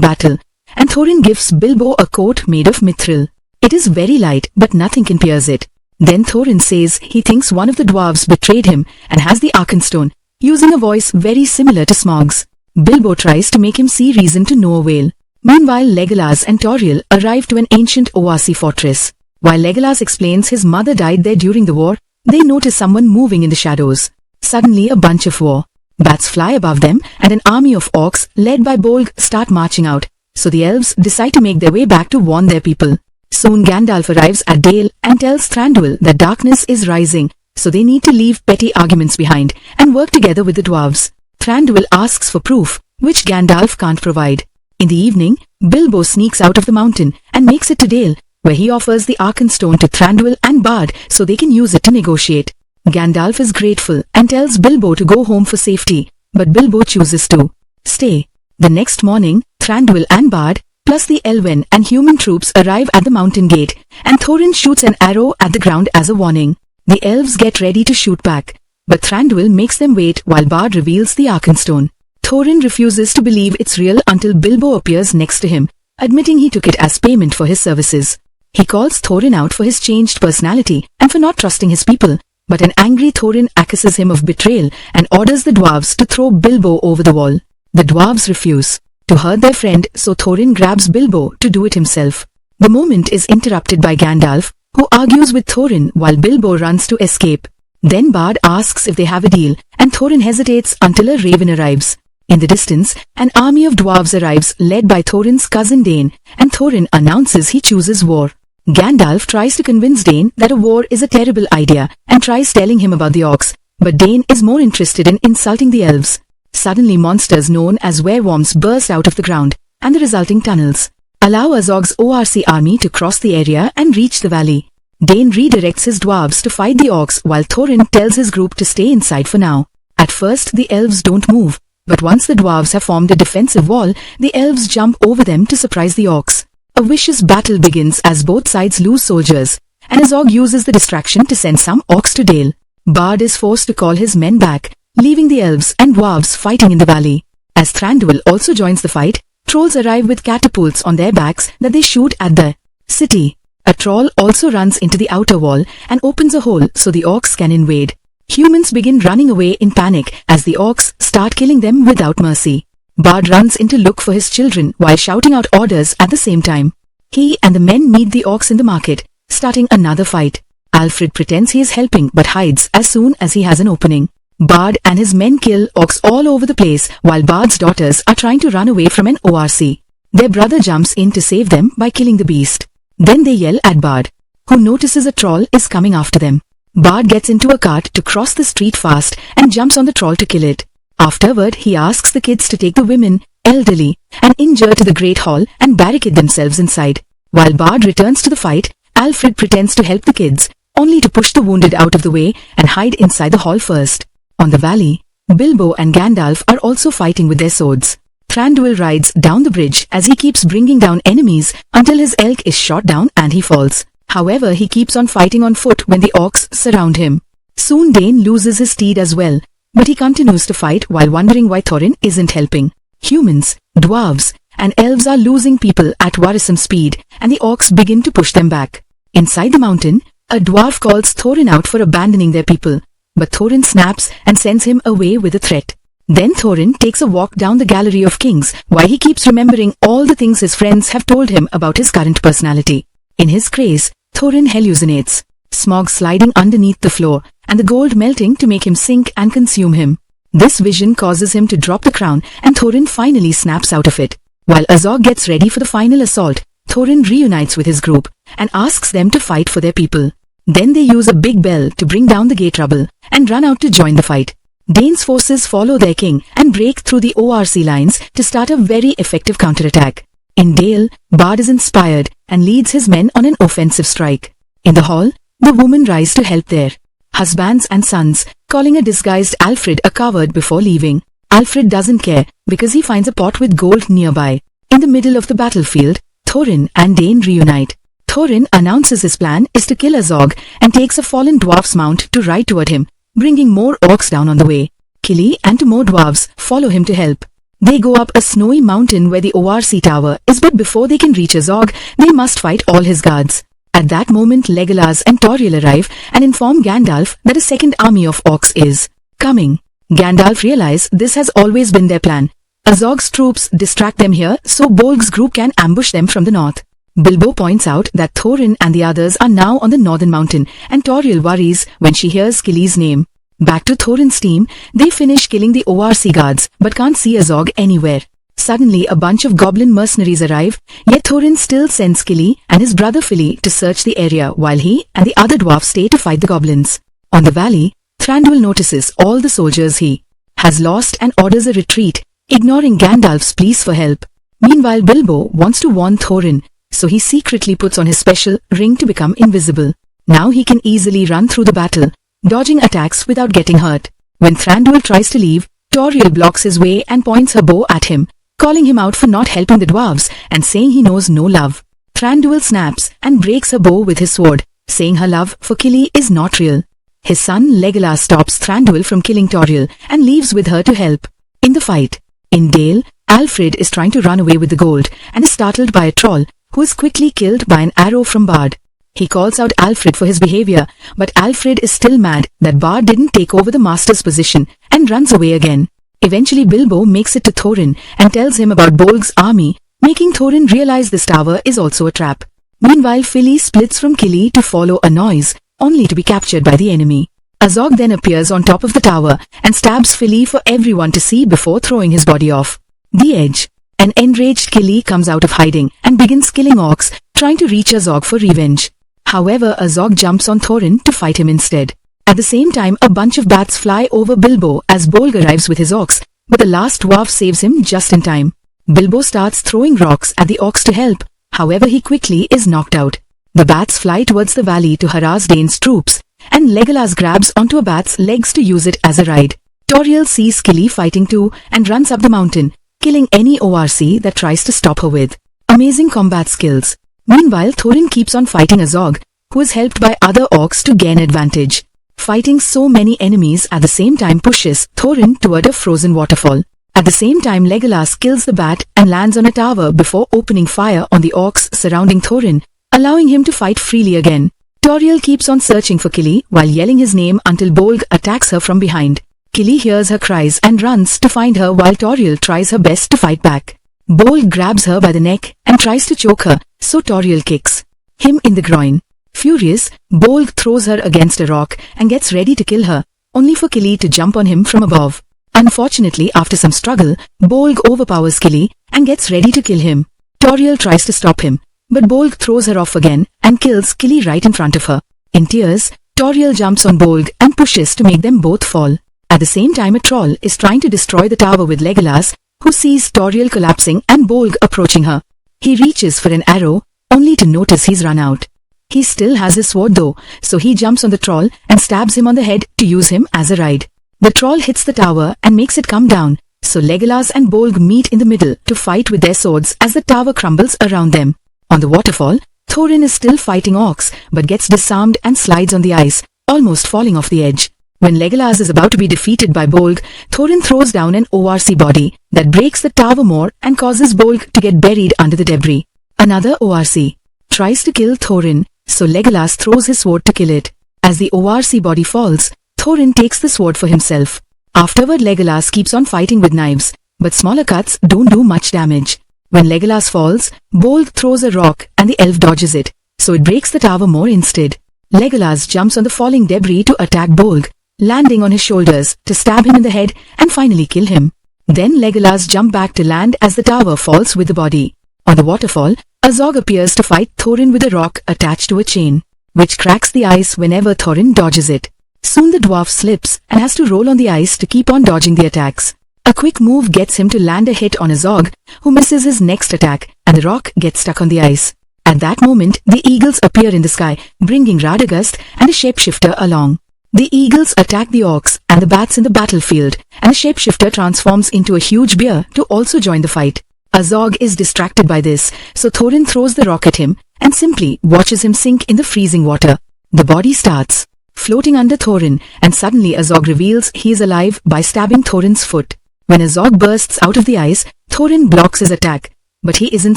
battle, and Thorin gives Bilbo a coat made of mithril. It is very light, but nothing can pierce it. Then Thorin says he thinks one of the dwarves betrayed him and has the Arkenstone, using a voice very similar to Smaug's. Bilbo tries to make him see reason to no avail. Meanwhile, Legolas and Tauriel arrive to an ancient Oasi fortress. While Legolas explains his mother died there during the war, they notice someone moving in the shadows. Suddenly, a bunch of war bats fly above them, and an army of orcs led by Bolg start marching out, so the elves decide to make their way back to warn their people. Soon Gandalf arrives at Dale and tells Thranduil that darkness is rising, so they need to leave petty arguments behind and work together with the dwarves. Thranduil asks for proof, which Gandalf can't provide. In the evening, Bilbo sneaks out of the mountain and makes it to Dale, where he offers the Arkenstone to Thranduil and Bard so they can use it to negotiate. Gandalf is grateful and tells Bilbo to go home for safety, but Bilbo chooses to stay. The next morning, Thranduil and Bard, plus the elven and human troops arrive at the mountain gate, and Thorin shoots an arrow at the ground as a warning. The elves get ready to shoot back, but Thranduil makes them wait while Bard reveals the Arkenstone. Thorin refuses to believe it's real until Bilbo appears next to him, admitting he took it as payment for his services. He calls Thorin out for his changed personality and for not trusting his people, but an angry Thorin accuses him of betrayal and orders the dwarves to throw Bilbo over the wall. The dwarves refuse to hurt their friend, so Thorin grabs Bilbo to do it himself. The moment is interrupted by Gandalf, who argues with Thorin while Bilbo runs to escape. Then Bard asks if they have a deal, and Thorin hesitates until a raven arrives. In the distance, an army of dwarves arrives led by Thorin's cousin Dane, and Thorin announces he chooses war. Gandalf tries to convince Dane that a war is a terrible idea and tries telling him about the orcs, but Dane is more interested in insulting the elves. Suddenly monsters known as werewolves burst out of the ground, and the resulting tunnels allow Azog's ORC army to cross the area and reach the valley. Dane redirects his dwarves to fight the orcs while Thorin tells his group to stay inside for now. At first the elves don't move, but once the dwarves have formed a defensive wall, the elves jump over them to surprise the orcs. A vicious battle begins as both sides lose soldiers, and Azog uses the distraction to send some orcs to Dale. Bard is forced to call his men back, leaving the elves and dwarves fighting in the valley. As Thranduil also joins the fight, trolls arrive with catapults on their backs that they shoot at the city. A troll also runs into the outer wall and opens a hole so the orcs can invade. Humans begin running away in panic as the orcs start killing them without mercy. Bard runs in to look for his children while shouting out orders at the same time. He and the men meet the orcs in the market, starting another fight. Alfred pretends he is helping but hides as soon as he has an opening. Bard and his men kill orcs all over the place while Bard's daughters are trying to run away from an ORC. Their brother jumps in to save them by killing the beast. Then they yell at Bard, who notices a troll is coming after them. Bard gets into a cart to cross the street fast and jumps on the troll to kill it. Afterward, he asks the kids to take the women, elderly, and injured to the Great Hall and barricade themselves inside. While Bard returns to the fight, Alfred pretends to help the kids, only to push the wounded out of the way and hide inside the hall first. On the valley, Bilbo and Gandalf are also fighting with their swords. Thranduil rides down the bridge as he keeps bringing down enemies until his elk is shot down and he falls. However, he keeps on fighting on foot when the orcs surround him. Soon Dane loses his steed as well, but he continues to fight while wondering why Thorin isn't helping. Humans, dwarves, and elves are losing people at worrisome speed, and the orcs begin to push them back. Inside the mountain, a dwarf calls Thorin out for abandoning their people, but Thorin snaps and sends him away with a threat. Then Thorin takes a walk down the Gallery of Kings while he keeps remembering all the things his friends have told him about his current personality. In his craze, Thorin hallucinates Smaug sliding underneath the floor and the gold melting to make him sink and consume him. This vision causes him to drop the crown and Thorin finally snaps out of it. While Azog gets ready for the final assault, Thorin reunites with his group and asks them to fight for their people. Then they use a big bell to bring down the gate rubble and run out to join the fight. Dane's forces follow their king and break through the ORC lines to start a very effective counterattack. In Dale, Bard is inspired and leads his men on an offensive strike. In the hall, the women rise to help their husbands and sons, calling a disguised Alfred a coward before leaving. Alfred doesn't care because he finds a pot with gold nearby. In the middle of the battlefield, Thorin and Dane reunite. Thorin announces his plan is to kill Azog and takes a fallen dwarf's mount to ride toward him, bringing more orcs down on the way. Kili and two more dwarves follow him to help. They go up a snowy mountain where the ORC tower is, but before they can reach Azog, they must fight all his guards. At that moment, Legolas and Tauriel arrive and inform Gandalf that a second army of orcs is coming. Gandalf realizes this has always been their plan. Azog's troops distract them here so Bolg's group can ambush them from the north. Bilbo points out that Thorin and the others are now on the northern mountain, and Tauriel worries when she hears Kili's name. Back to Thorin's team, they finish killing the ORC guards but can't see Azog anywhere. Suddenly, a bunch of goblin mercenaries arrive, yet Thorin still sends Kili and his brother Fili to search the area while he and the other dwarfs stay to fight the goblins. On the valley, Thranduil notices all the soldiers he has lost and orders a retreat, ignoring Gandalf's pleas for help. Meanwhile, Bilbo wants to warn Thorin, so he secretly puts on his special ring to become invisible. Now he can easily run through the battle, dodging attacks without getting hurt. When Thranduil tries to leave, Tauriel blocks his way and points her bow at him, calling him out for not helping the dwarves and saying he knows no love. Thranduil snaps and breaks her bow with his sword, saying her love for Kili is not real. His son Legolas stops Thranduil from killing Tauriel and leaves with her to help. In the fight, in Dale, Alfred is trying to run away with the gold and is startled by a troll, who is quickly killed by an arrow from Bard. He calls out Alfred for his behavior, but Alfred is still mad that Bard didn't take over the master's position and runs away again. Eventually Bilbo makes it to Thorin and tells him about Bolg's army, making Thorin realize this tower is also a trap. Meanwhile, Fili splits from Kili to follow a noise, only to be captured by the enemy. Azog then appears on top of the tower and stabs Fili for everyone to see before throwing his body off the edge. An enraged Kili comes out of hiding and begins killing orcs, trying to reach Azog for revenge. However, Azog jumps on Thorin to fight him instead. At the same time, a bunch of bats fly over Bilbo as Bolg arrives with his orcs, but the last dwarf saves him just in time. Bilbo starts throwing rocks at the orcs to help, however he quickly is knocked out. The bats fly towards the valley to harass Dane's troops, and Legolas grabs onto a bat's legs to use it as a ride. Tauriel sees Kili fighting too and runs up the mountain, killing any ORC that tries to stop her with amazing combat skills. Meanwhile, Thorin keeps on fighting Azog, who is helped by other orcs to gain advantage. Fighting so many enemies at the same time pushes Thorin toward a frozen waterfall. At the same time, Legolas kills the bat and lands on a tower before opening fire on the orcs surrounding Thorin, allowing him to fight freely again. Tauriel keeps on searching for Kili while yelling his name until Bolg attacks her from behind. Kili hears her cries and runs to find her while Tauriel tries her best to fight back. Bolg grabs her by the neck and tries to choke her, so Tauriel kicks him in the groin. Furious, Bolg throws her against a rock and gets ready to kill her, only for Kili to jump on him from above. Unfortunately, after some struggle, Bolg overpowers Kili and gets ready to kill him. Tauriel tries to stop him, but Bolg throws her off again and kills Kili right in front of her. In tears, Tauriel jumps on Bolg and pushes to make them both fall. At the same time, a troll is trying to destroy the tower with Legolas, who sees Tauriel collapsing and Bolg approaching her. He reaches for an arrow, only to notice he's run out. He still has his sword though, so he jumps on the troll and stabs him on the head to use him as a ride. The troll hits the tower and makes it come down, so Legolas and Bolg meet in the middle to fight with their swords as the tower crumbles around them. On the waterfall, Thorin is still fighting orcs, but gets disarmed and slides on the ice, almost falling off the edge. When Legolas is about to be defeated by Bolg, Thorin throws down an ORC body that breaks the tower more and causes Bolg to get buried under the debris. Another ORC tries to kill Thorin, so Legolas throws his sword to kill it. As the ORC body falls, Thorin takes the sword for himself. Afterward, Legolas keeps on fighting with knives, but smaller cuts don't do much damage. When Legolas falls, Bolg throws a rock and the elf dodges it, so it breaks the tower more instead. Legolas jumps on the falling debris to attack Bolg, landing on his shoulders to stab him in the head and finally kill him. Then Legolas jumps back to land as the tower falls with the body. On the waterfall, Azog appears to fight Thorin with a rock attached to a chain, which cracks the ice whenever Thorin dodges it. Soon the dwarf slips and has to roll on the ice to keep on dodging the attacks. A quick move gets him to land a hit on Azog, who misses his next attack, and the rock gets stuck on the ice. At that moment, the eagles appear in the sky, bringing Radagast and a shapeshifter along. The eagles attack the orcs and the bats in the battlefield, and the shapeshifter transforms into a huge bear to also join the fight. Azog is distracted by this, so Thorin throws the rock at him and simply watches him sink in the freezing water. The body starts floating under Thorin, and suddenly Azog reveals he is alive by stabbing Thorin's foot. When Azog bursts out of the ice, Thorin blocks his attack, but he isn't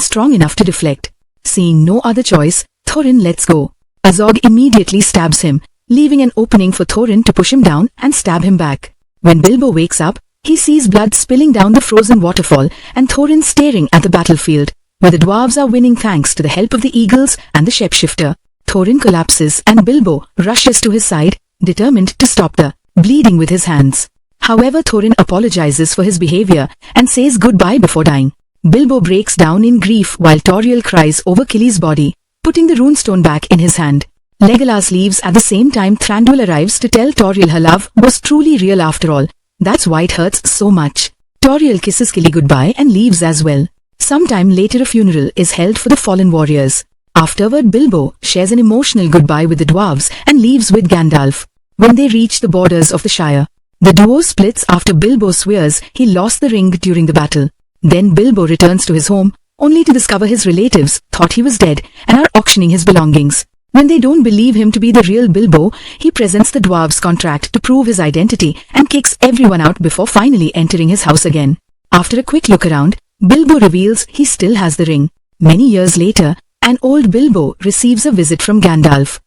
strong enough to deflect. Seeing no other choice, Thorin lets go. Azog immediately stabs him, leaving an opening for Thorin to push him down and stab him back. When Bilbo wakes up, he sees blood spilling down the frozen waterfall and Thorin staring at the battlefield, where the dwarves are winning thanks to the help of the eagles and the shapeshifter. Thorin collapses and Bilbo rushes to his side, determined to stop the bleeding with his hands. However, Thorin apologizes for his behavior and says goodbye before dying. Bilbo breaks down in grief while Tauriel cries over Killy's body, putting the runestone back in his hand. Legolas leaves at the same time Thranduil arrives to tell Tauriel her love was truly real after all. That's why it hurts so much. Tauriel kisses Killy goodbye and leaves as well. Sometime later a funeral is held for the fallen warriors. Afterward, Bilbo shares an emotional goodbye with the dwarves and leaves with Gandalf. When they reach the borders of the Shire, the duo splits after Bilbo swears he lost the ring during the battle. Then Bilbo returns to his home, only to discover his relatives thought he was dead and are auctioning his belongings. When they don't believe him to be the real Bilbo, he presents the dwarves' contract to prove his identity and kicks everyone out before finally entering his house again. After a quick look around, Bilbo reveals he still has the ring. Many years later, an old Bilbo receives a visit from Gandalf.